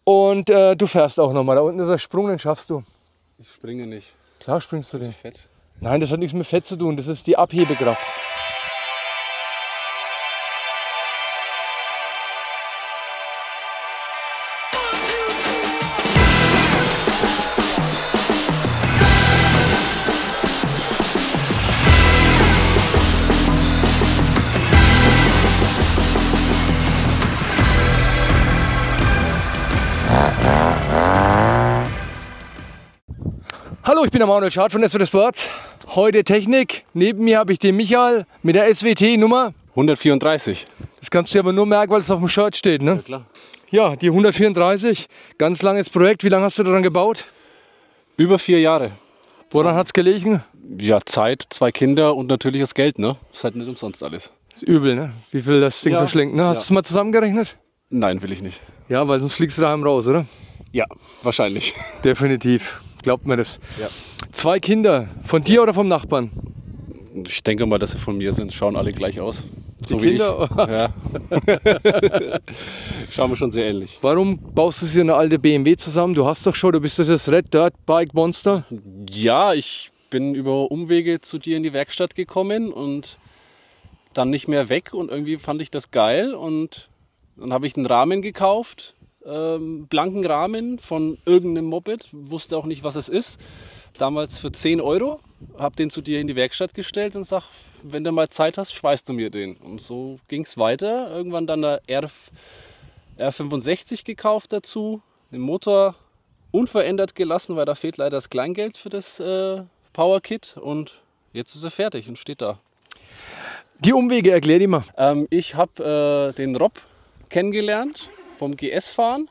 Und du fährst auch nochmal. Da unten ist der Sprung, den schaffst du. Ich springe nicht. Klar springst du den. Zu fett. Nein, das hat nichts mit Fett zu tun. Das ist die Abhebekraft. Hallo, ich bin der Manuel Schad von SWT Sports. Heute Technik. Neben mir habe ich den Michael mit der SWT-Nummer 134. Das kannst du dir aber nur merken, weil es auf dem Shirt steht, ne? Ja, klar. Ja, die 134. Ganz langes Projekt. Wie lange hast du daran gebaut? Über 4 Jahre. Woran hat es gelegen? Ja, Zeit, 2 Kinder und natürlich das Geld, ne? Ist halt nicht umsonst alles. Ist übel, ne? Wie viel das Ding verschlingt, ne? Hast du es mal zusammengerechnet? Nein, will ich nicht. Ja, weil sonst fliegst du daheim raus, oder? Ja, wahrscheinlich. Definitiv. Glaubt mir das. Ja. 2 Kinder. Von dir oder vom Nachbarn? Ich denke mal, dass sie von mir sind. Schauen alle gleich aus. Die Kinder? Ja. Schauen wir schon sehr ähnlich. Warum baust du dir eine alte BMW zusammen? Du hast doch schon, du bist doch das Red Dirt Bike Monster. Ja, ich bin über Umwege zu dir in die Werkstatt gekommen und dann nicht mehr weg. Und irgendwie fand ich das geil. Und dann habe ich einen Rahmen gekauft. Blanken Rahmen von irgendeinem Moped, wusste auch nicht, was es ist. Damals für 10 €, habe den zu dir in die Werkstatt gestellt und sag, wenn du mal Zeit hast, schweißt du mir den. Und so ging es weiter. Irgendwann dann der R65 gekauft dazu, den Motor unverändert gelassen, weil da fehlt leider das Kleingeld für das Power Kit und jetzt ist er fertig und steht da. Die Umwege, erklär die mal. Ich habe den Rob kennengelernt vom GS-Fahren,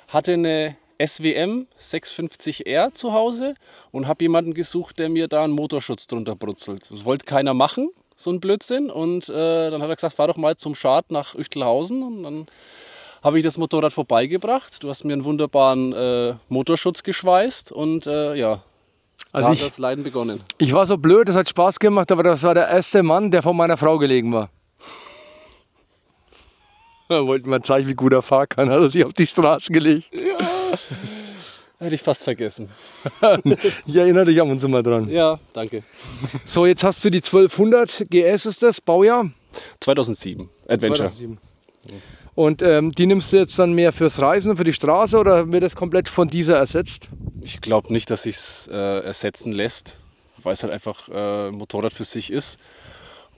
hatte eine SWM 650R zu Hause und habe jemanden gesucht, der mir da einen Motorschutz drunter brutzelt. Das wollte keiner machen, so ein Blödsinn. Und dann hat er gesagt, fahr doch mal zum Schad nach Üchtelhausen. Und dann habe ich das Motorrad vorbeigebracht. Du hast mir einen wunderbaren Motorschutz geschweißt und ja, Also da hat das Leiden begonnen. Ich war so blöd, das hat Spaß gemacht, aber das war der erste Mann, der von meiner Frau gelegen war. Da wollten wir zeigen, wie gut er fahren kann, hat er sich auf die Straße gelegt. Ja, hätte ich fast vergessen. Ich erinnere dich ab und zu mal dran. Ja, danke. So, jetzt hast du die 1200 GS, ist das, Baujahr? 2007, Adventure. 2007. Und die nimmst du jetzt dann mehr fürs Reisen, für die Straße oder wird das komplett von dieser ersetzt? Ich glaube nicht, dass sich es ersetzen lässt, weil es halt einfach ein Motorrad für sich ist.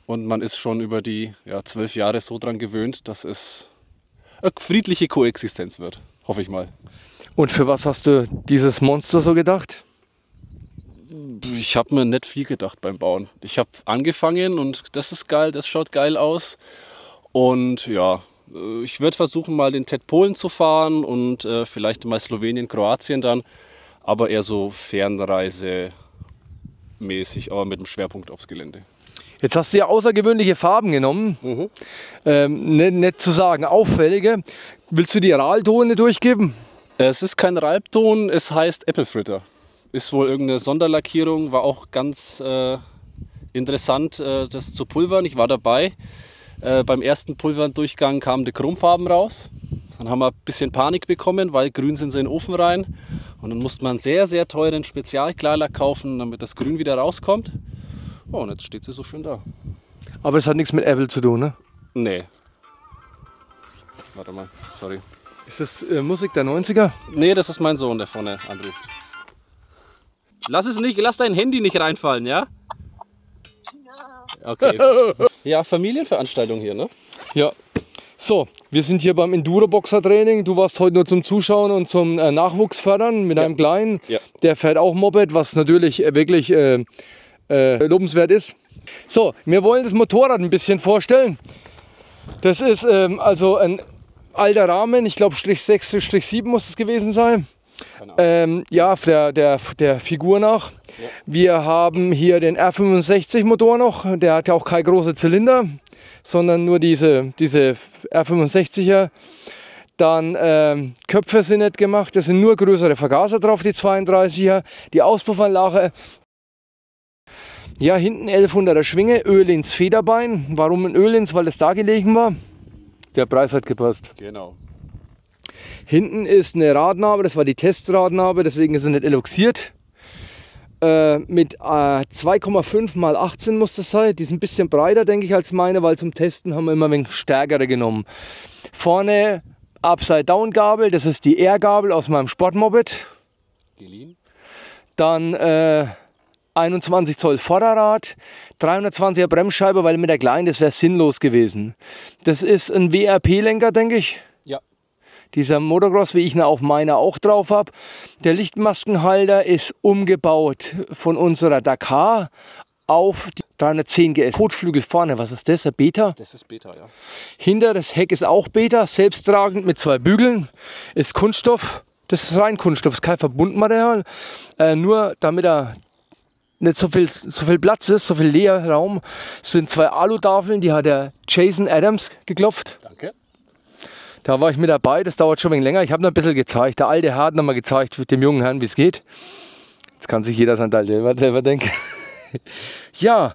Und man ist schon über die 12 Jahre so dran gewöhnt, dass es eine friedliche Koexistenz wird. Hoffe ich mal. Und für was hast du dieses Monster so gedacht? Ich habe mir nicht viel gedacht beim Bauen. Ich habe angefangen und das ist geil, das schaut geil aus. Und ja, ich werde versuchen, mal den TED Polen zu fahren und vielleicht mal Slowenien, Kroatien dann. Aber eher so Fernreise-mäßig, aber mit einem Schwerpunkt aufs Gelände. Jetzt hast du ja außergewöhnliche Farben genommen. Nicht zu sagen auffällige. Willst du die RAL-Tone durchgeben? Es ist kein Ralpton, es heißt Apple Fritter. Ist wohl irgendeine Sonderlackierung, war auch ganz interessant, das zu pulvern. Ich war dabei. Beim ersten Pulverdurchgang kamen die Chromfarben raus. Dann haben wir ein bisschen Panik bekommen, weil grün sind sie in den Ofen rein. Und dann musste man einen sehr, sehr teuren Spezialklarlack kaufen, damit das Grün wieder rauskommt. Oh, und jetzt steht sie so schön da. Aber das hat nichts mit Apple zu tun, ne? Nee. Warte mal, sorry. Ist das Musik der 90er? Nee, das ist mein Sohn, der vorne anruft. Lass dein Handy nicht reinfallen, ja? Okay. Ja, Familienveranstaltung hier, ne? Ja. So, wir sind hier beim Enduro-Boxer-Training. Du warst heute nur zum Zuschauen und zum Nachwuchs fördern mit einem Kleinen. Ja. Der fährt auch Moped, was natürlich wirklich lobenswert ist. So, wir wollen das Motorrad ein bisschen vorstellen. Das ist also ein alter Rahmen, ich glaube Strich 6, Strich 7 muss es gewesen sein. Ja, der Figur nach. Ja. Wir haben hier den R65 Motor noch, der hat ja auch keine große Zylinder, sondern nur diese R65er. Dann Köpfe sind nicht gemacht, das sind nur größere Vergaser drauf, die 32er. Die Auspuffanlage, ja, hinten 1100er Schwinge, Öhlins Federbein. Warum ein Öhlins? Weil das da gelegen war. Der Preis hat gepasst. Genau. Hinten ist eine Radnabe, das war die Testradnabe, deswegen ist sie nicht eloxiert. Mit 2,5 mal 18 muss das sein. Die ist ein bisschen breiter, denke ich, als meine, weil zum Testen haben wir immer ein wenig stärkere genommen. Vorne Upside-Down-Gabel, das ist die R-Gabel aus meinem Sportmoped. Geliehen. Dann 21 Zoll Vorderrad, 320er Bremsscheibe, weil mit der kleinen, das wäre sinnlos gewesen. Das ist ein WRP-Lenker, denke ich. Ja. Dieser Motocross, wie ich ihn auf meiner auch drauf habe. Der Lichtmaskenhalter ist umgebaut von unserer Dakar auf die 310 GS. Kotflügel vorne, was ist das? Ein Beta? Das ist Beta, ja. Hinter das Heck ist auch Beta, selbsttragend mit 2 Bügeln. Ist Kunststoff. Das ist rein Kunststoff, ist kein Verbundmaterial. Nur damit er nicht so viel Platz ist, so viel Leerraum, sind 2 Alutafeln, die hat der Jason Adams geklopft. Danke. Da war ich mit dabei, das dauert schon ein wenig länger. Ich habe noch ein bisschen gezeigt. Der alte Herr hat noch mal gezeigt, dem jungen Herrn, wie es geht. Jetzt kann sich jeder sein Teil selber denken. Ja,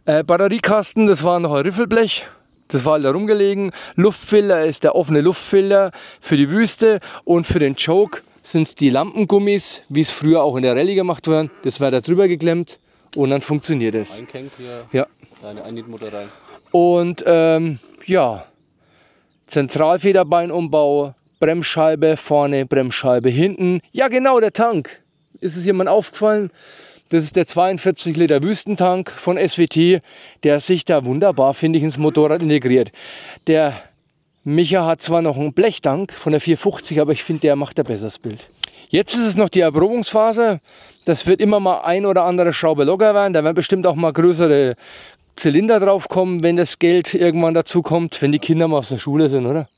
Batteriekasten, das war noch ein Riffelblech. Das war halt da rumgelegen. Luftfilter ist der offene Luftfilter für die Wüste. Und für den Choke sind es die Lampengummis, wie es früher auch in der Rallye gemacht werden. Das wird da drüber geklemmt und dann funktioniert es. Einkängt hier ja. Eine Einliedmutter rein. Und ja, Zentralfederbeinumbau, Bremsscheibe vorne, Bremsscheibe hinten. Ja genau, der Tank. Ist es jemand aufgefallen? Das ist der 42 Liter Wüstentank von SWT, der sich da wunderbar, finde ich, ins Motorrad integriert. Der Micha hat zwar noch einen Blechtank von der 450, aber ich finde, der macht ein besseres Bild. Jetzt ist es noch die Erprobungsphase. Das wird immer mal ein oder andere Schraube locker werden. Da werden bestimmt auch mal größere Zylinder drauf kommen, wenn das Geld irgendwann dazu kommt, wenn die Kinder mal aus der Schule sind, oder?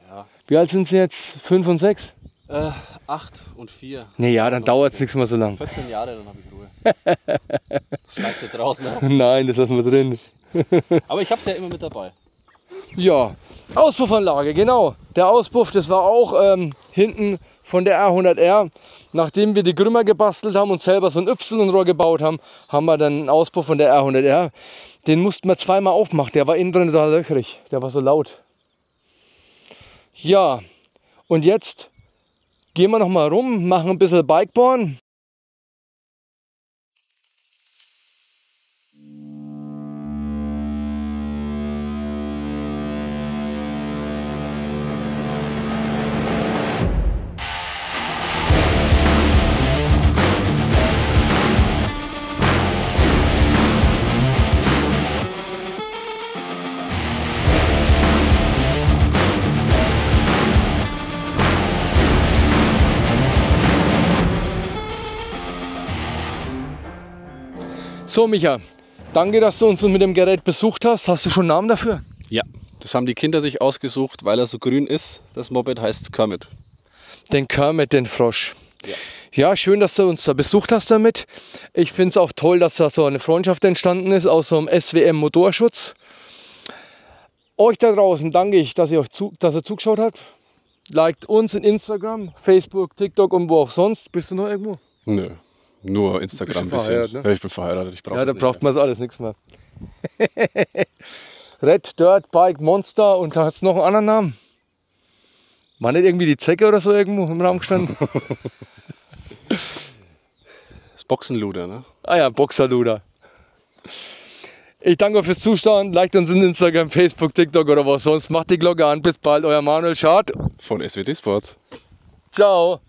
Ja. Wie alt sind sie jetzt? 5 und 6? 8 und 4. Nee, ja, dann dauert es nichts mehr so lang. 14 Jahre, dann habe ich Ruhe. Das schneidest du jetzt raus, ne? Nein, das lassen wir drin. Aber ich habe es ja immer mit dabei. Ja, Auspuffanlage, genau. Der Auspuff, das war auch hinten von der R100R. Nachdem wir die Krümmer gebastelt haben und selber so ein Y-Rohr gebaut haben, haben wir dann einen Auspuff von der R100R. Den mussten wir zweimal aufmachen, der war innen drin total löchrig, der war so laut. Ja, und jetzt gehen wir noch mal rum, machen ein bisschen Bikeborn. So Micha, danke, dass du uns mit dem Gerät besucht hast. Hast du schon einen Namen dafür? Ja, das haben die Kinder sich ausgesucht, weil er so grün ist. Das Moped heißt Kermit. Den Kermit, den Frosch. Ja. Ja, schön, dass du uns da besucht hast damit. Ich finde es auch toll, dass da so eine Freundschaft entstanden ist aus so einem SWM Motorschutz. Euch da draußen danke ich, dass ihr zugeschaut habt. Liked uns in Instagram, Facebook, TikTok und wo auch sonst. Bist du noch irgendwo? Nö. Nur Instagram ein bisschen. Ne? Ja, ich bin verheiratet, ich brauche ja, das da braucht man das alles nichts mehr. Red Dirt Bike Monster und da hat es noch einen anderen Namen. War nicht irgendwie die Zecke oder so irgendwo im Raum gestanden? Das Boxenluder, ne? Ah ja, Boxerluder. Ich danke euch fürs Zuschauen. Liked uns in Instagram, Facebook, TikTok oder was sonst. Macht die Glocke an. Bis bald, euer Manuel Schad von SWT Sports. Ciao.